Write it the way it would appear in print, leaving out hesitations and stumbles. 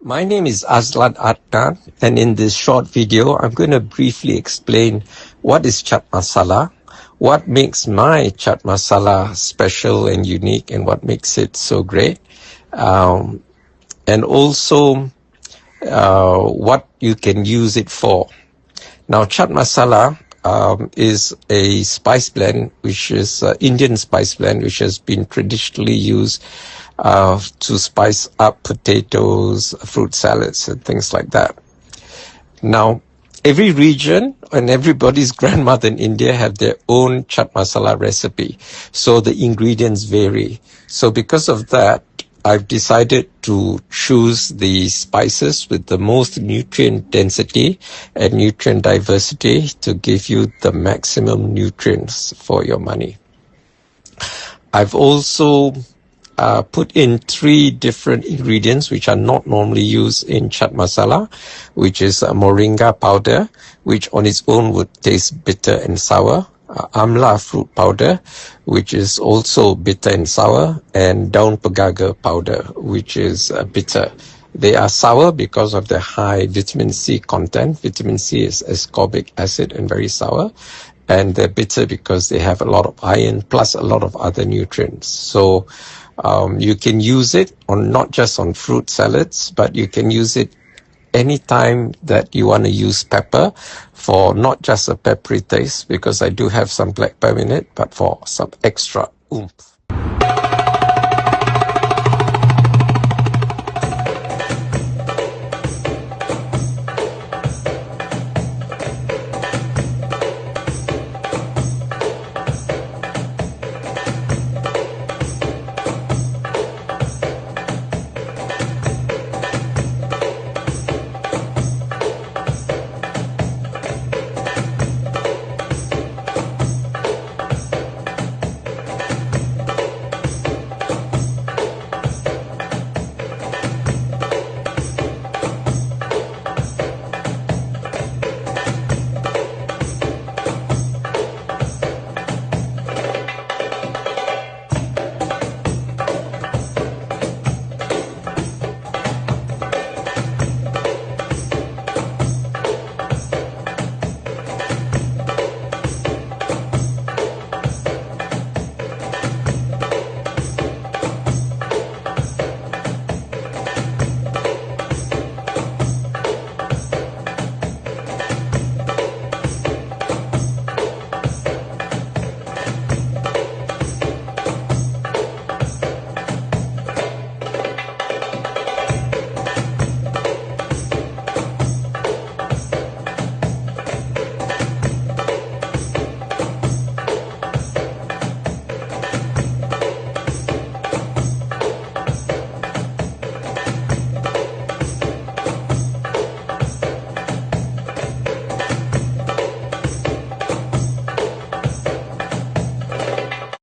My name is Azlan, and in this short video, I'm going to briefly explain what is chaat masala, what makes my chaat masala special and unique, and what makes it so great, and also what you can use it for. Now, chaat masala is a spice blend, which is Indian spice blend, which has been traditionally used to spice up potatoes, fruit salads, and things like that. Now, every region and everybody's grandmother in India have their own chaat masala recipe, so the ingredients vary. So because of that, I've decided to choose the spices with the most nutrient density and nutrient diversity to give you the maximum nutrients for your money. I've also put in 3 different ingredients which are not normally used in chaat masala, which is Moringa powder, which on its own would taste bitter and sour, Amla fruit powder, which is also bitter and sour, and daun Pegaga powder, which is bitter. They are sour because of their high vitamin C content. Vitamin C is ascorbic acid and very sour. And they're bitter because they have a lot of iron plus a lot of other nutrients. So you can use it on not just on fruit salads, but you can use it anytime that you want to use pepper for not just a peppery taste, because I do have some black pepper in it, but for some extra oomph.